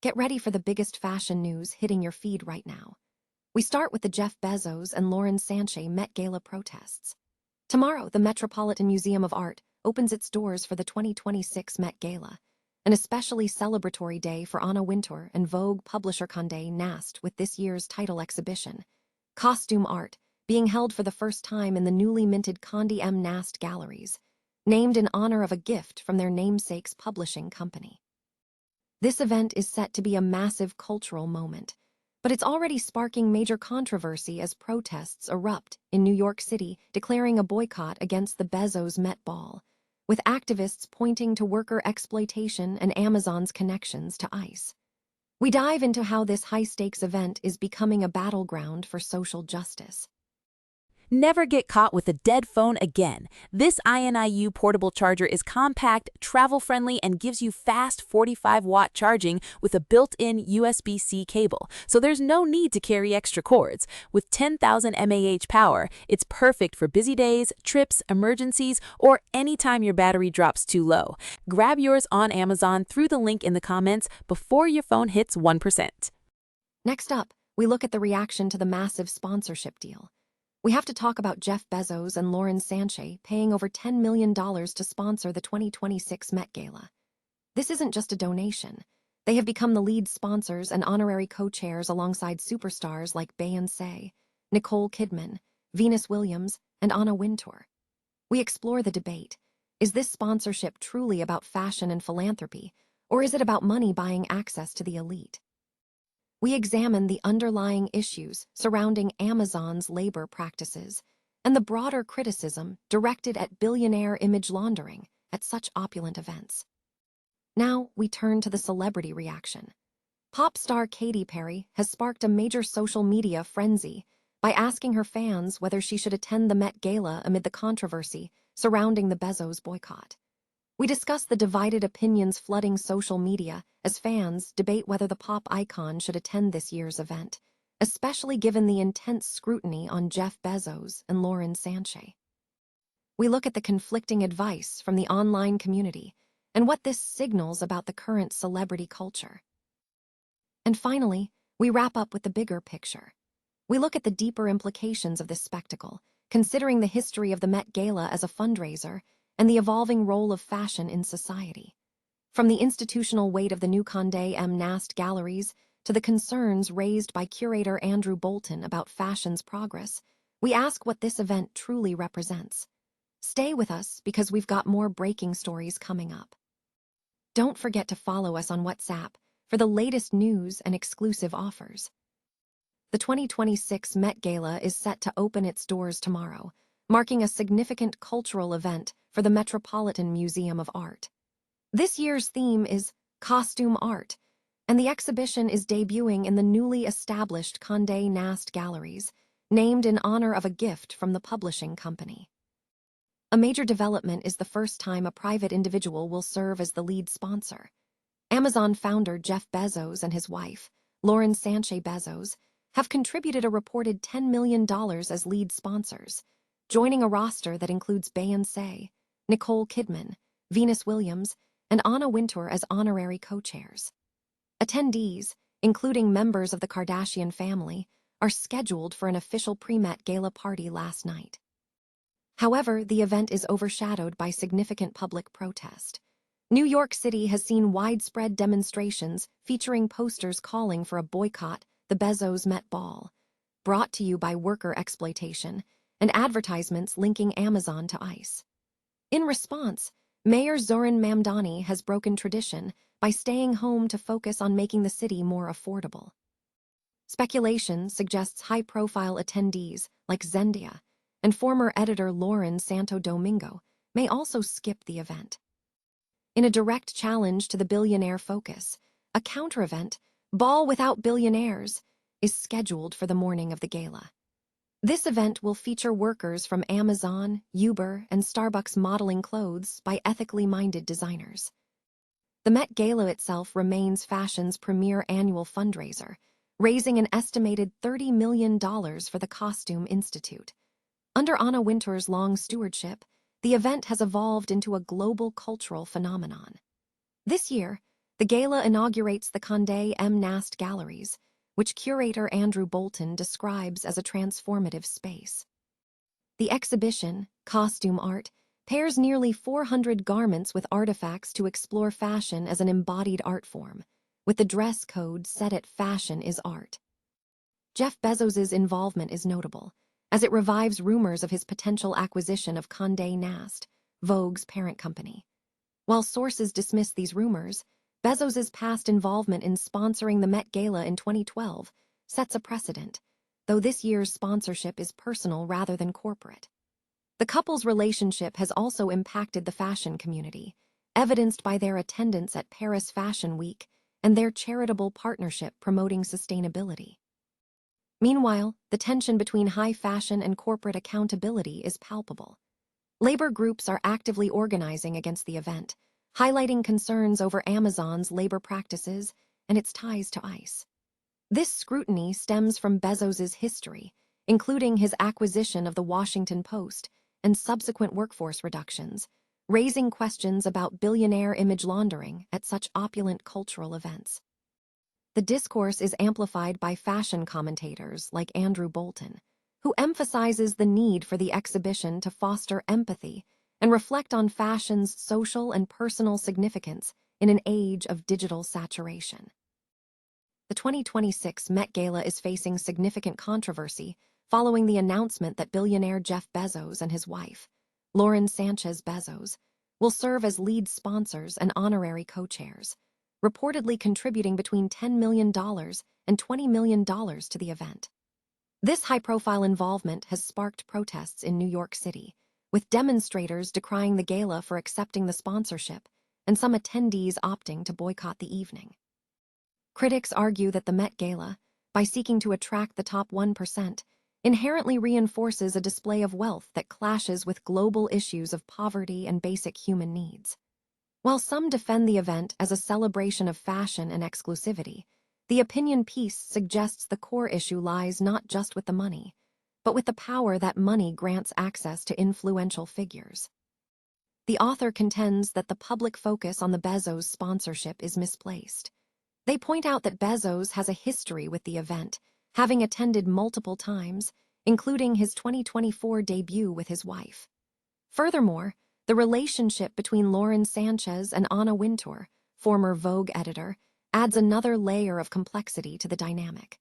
Get ready for the biggest fashion news hitting your feed right now. We start with the Jeff Bezos and Lauren Sanchez Met Gala protests. Tomorrow, the Metropolitan Museum of Art opens its doors for the 2026 Met Gala, an especially celebratory day for Anna Wintour and Vogue publisher Condé Nast with this year's title exhibition, Costume Art, being held for the first time in the newly minted Condé Nast Galleries, named in honor of a gift from their namesake's publishing company. This event is set to be a massive cultural moment, but it's already sparking major controversy as protests erupt in New York City, declaring a boycott against the Bezos Met Ball, with activists pointing to worker exploitation and Amazon's connections to ICE. We dive into how this high-stakes event is becoming a battleground for social justice. Never get caught with a dead phone again. This INIU portable charger is compact, travel-friendly, and gives you fast 45-watt charging with a built-in USB-C cable, so there's no need to carry extra cords. With 10,000 mAh power, it's perfect for busy days, trips, emergencies, or anytime your battery drops too low. Grab yours on Amazon through the link in the comments before your phone hits 1%. Next up, we look at the reaction to the massive sponsorship deal. We have to talk about Jeff Bezos and Lauren Sanchez paying over $10 million to sponsor the 2026 Met Gala. This isn't just a donation. They have become the lead sponsors and honorary co-chairs alongside superstars like Beyoncé, Nicole Kidman, Venus Williams, and Anna Wintour. We explore the debate. Is this sponsorship truly about fashion and philanthropy, or is it about money buying access to the elite? We examine the underlying issues surrounding Amazon's labor practices and the broader criticism directed at billionaire image laundering at such opulent events. Now we turn to the celebrity reaction. Pop star Katy Perry has sparked a major social media frenzy by asking her fans whether she should attend the Met Gala amid the controversy surrounding the Bezos boycott. We discuss the divided opinions flooding social media as fans debate whether the pop icon should attend this year's event, especially given the intense scrutiny on Jeff Bezos and Lauren Sanchez. We look at the conflicting advice from the online community and what this signals about the current celebrity culture. And finally, we wrap up with the bigger picture. We look at the deeper implications of this spectacle, considering the history of the Met Gala as a fundraiser and the evolving role of fashion in society. From the institutional weight of the new Condé Nast Galleries to the concerns raised by curator Andrew Bolton about fashion's progress, we ask what this event truly represents. Stay with us because we've got more breaking stories coming up. Don't forget to follow us on WhatsApp for the latest news and exclusive offers. The 2026 Met Gala is set to open its doors tomorrow, marking a significant cultural event for the Metropolitan Museum of Art. This year's theme is Costume Art, and the exhibition is debuting in the newly established Condé Nast Galleries, named in honor of a gift from the publishing company. A major development is the first time a private individual will serve as the lead sponsor. Amazon founder Jeff Bezos and his wife, Lauren Sanchez Bezos, have contributed a reported $10 million as lead sponsors, joining a roster that includes Beyoncé, Nicole Kidman, Venus Williams, and Anna Wintour as honorary co-chairs. Attendees, including members of the Kardashian family, are scheduled for an official pre-Met Gala party last night. However, the event is overshadowed by significant public protest. New York City has seen widespread demonstrations featuring posters calling for a boycott the Bezos Met Ball, brought to you by worker exploitation, and advertisements linking Amazon to ICE. In response, Mayor Zoran Mamdani has broken tradition by staying home to focus on making the city more affordable. Speculation suggests high-profile attendees like Zendaya and former editor Lauren Santo Domingo may also skip the event. In a direct challenge to the billionaire focus, a counter-event, Ball Without Billionaires, is scheduled for the morning of the gala. This event will feature workers from Amazon, Uber, and Starbucks modeling clothes by ethically minded designers. The Met Gala itself remains fashion's premier annual fundraiser, raising an estimated $30 million for the Costume Institute. Under Anna Wintour's long stewardship, the event has evolved into a global cultural phenomenon. This year, The gala inaugurates the Condé M. Nast Galleries, which curator Andrew Bolton describes as a transformative space. The exhibition, Costume Art, pairs nearly 400 garments with artifacts to explore fashion as an embodied art form, with the dress code set at "Fashion is Art." Jeff Bezos' involvement is notable, as it revives rumors of his potential acquisition of Condé Nast, Vogue's parent company. While sources dismiss these rumors, Bezos' past involvement in sponsoring the Met Gala in 2012 sets a precedent, though this year's sponsorship is personal rather than corporate. The couple's relationship has also impacted the fashion community, evidenced by their attendance at Paris Fashion Week and their charitable partnership promoting sustainability. Meanwhile, the tension between high fashion and corporate accountability is palpable. Labor groups are actively organizing against the event, highlighting concerns over Amazon's labor practices and its ties to ICE. This scrutiny stems from Bezos' history, including his acquisition of the Washington Post and subsequent workforce reductions, raising questions about billionaire image laundering at such opulent cultural events. The discourse is amplified by fashion commentators like Andrew Bolton, who emphasizes the need for the exhibition to foster empathy and reflect on fashion's social and personal significance in an age of digital saturation. The 2026 Met Gala is facing significant controversy following the announcement that billionaire Jeff Bezos and his wife, Lauren Sanchez Bezos, will serve as lead sponsors and honorary co-chairs, reportedly contributing between $10 million and $20 million to the event. This high-profile involvement has sparked protests in New York City, with demonstrators decrying the gala for accepting the sponsorship and some attendees opting to boycott the evening. Critics argue that the Met Gala, by seeking to attract the top 1%, inherently reinforces a display of wealth that clashes with global issues of poverty and basic human needs. While some defend the event as a celebration of fashion and exclusivity, the opinion piece suggests the core issue lies not just with the money, but with the power that money grants access to influential figures. The author contends that the public focus on the Bezos sponsorship is misplaced. They point out that Bezos has a history with the event, having attended multiple times, including his 2024 debut with his wife. Furthermore, the relationship between Lauren Sanchez and Anna Wintour, former Vogue editor, adds another layer of complexity to the dynamic.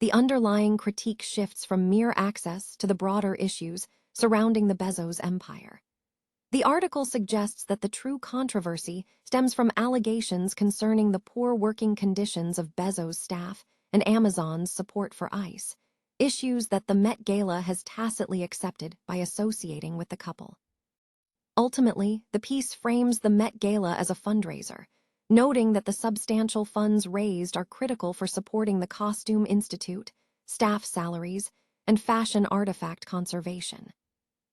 The underlying critique shifts from mere access to the broader issues surrounding the Bezos empire. The article suggests that the true controversy stems from allegations concerning the poor working conditions of Bezos' staff and Amazon's support for ICE, issues that the Met Gala has tacitly accepted by associating with the couple. Ultimately, the piece frames the Met Gala as a fundraiser, noting that the substantial funds raised are critical for supporting the Costume Institute, staff salaries, and fashion artifact conservation.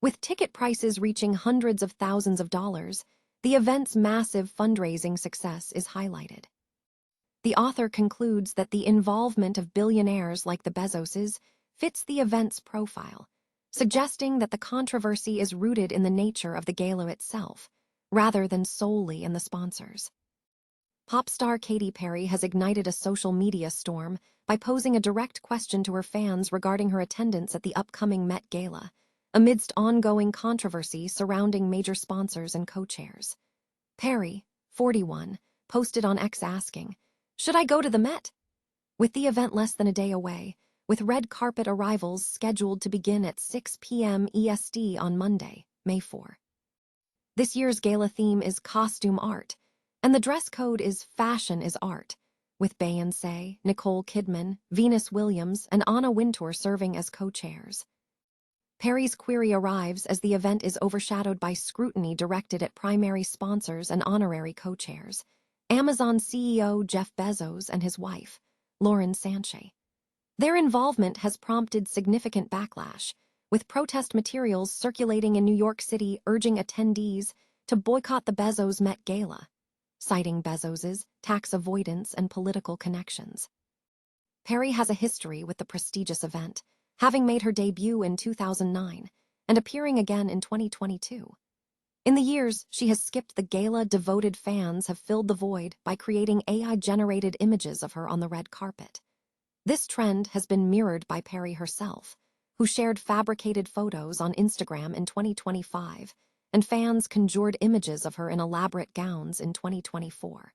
With ticket prices reaching hundreds of thousands of dollars, the event's massive fundraising success is highlighted. The author concludes that the involvement of billionaires like the Bezoses fits the event's profile, suggesting that the controversy is rooted in the nature of the gala itself, rather than solely in the sponsors. Pop star Katy Perry has ignited a social media storm by posing a direct question to her fans regarding her attendance at the upcoming Met Gala, amidst ongoing controversy surrounding major sponsors and co-chairs. Perry, 41, posted on X asking, "Should I go to the Met?" With the event less than a day away, with red carpet arrivals scheduled to begin at 6 p.m. EST on Monday, May 4. This year's gala theme is Costume Art, and the dress code is Fashion is Art, with Beyoncé, Nicole Kidman, Venus Williams, and Anna Wintour serving as co-chairs. Perry's query arrives as the event is overshadowed by scrutiny directed at primary sponsors and honorary co-chairs, Amazon CEO Jeff Bezos and his wife, Lauren Sanchez. Their involvement has prompted significant backlash, with protest materials circulating in New York City urging attendees to boycott the Bezos Met Gala, citing Bezos's tax avoidance and political connections. Perry has a history with the prestigious event, having made her debut in 2009 and appearing again in 2022. In the years she has skipped the gala, devoted fans have filled the void by creating AI-generated images of her on the red carpet. This trend has been mirrored by Perry herself, who shared fabricated photos on Instagram in 2025, and fans conjured images of her in elaborate gowns in 2024.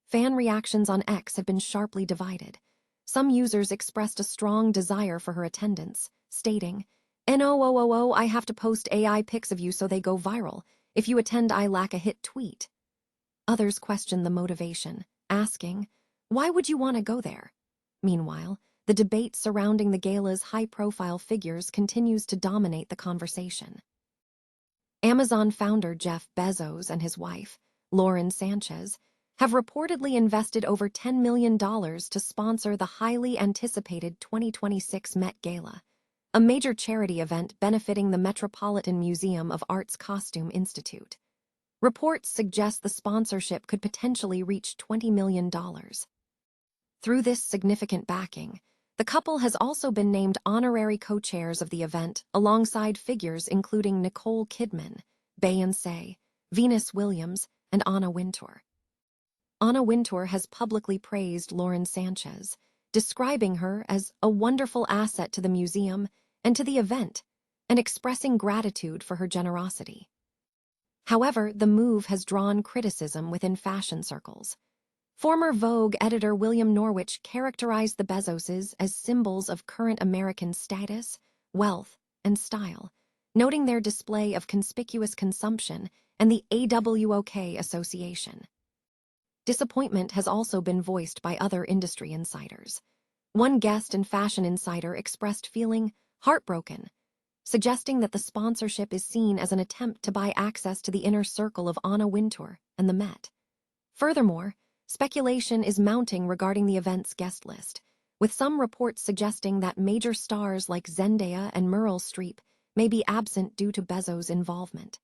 Fan reactions on X have been sharply divided. Some users expressed a strong desire for her attendance, stating, "No, I have to post AI pics of you so they go viral. If you attend, I lack a hit tweet." Others questioned the motivation, asking, "Why would you want to go there?" Meanwhile, the debate surrounding the gala's high-profile figures continues to dominate the conversation. Amazon founder Jeff Bezos and his wife, Lauren Sanchez, have reportedly invested over $10 million to sponsor the highly anticipated 2026 Met Gala, a major charity event benefiting the Metropolitan Museum of Art's Costume Institute. Reports suggest the sponsorship could potentially reach $20 million. Through this significant backing, the couple has also been named honorary co-chairs of the event alongside figures including Nicole Kidman, Beyoncé, Venus Williams, and Anna Wintour. Anna Wintour has publicly praised Lauren Sanchez, describing her as a wonderful asset to the museum and to the event, and expressing gratitude for her generosity. However, the move has drawn criticism within fashion circles. Former Vogue editor William Norwich characterized the Bezoses as symbols of current American status, wealth, and style, noting their display of conspicuous consumption and the AWOK association. Disappointment has also been voiced by other industry insiders. One guest and fashion insider expressed feeling heartbroken, suggesting that the sponsorship is seen as an attempt to buy access to the inner circle of Anna Wintour and the Met. Furthermore, speculation is mounting regarding the event's guest list, with some reports suggesting that major stars like Zendaya and Meryl Streep may be absent due to Bezos' involvement.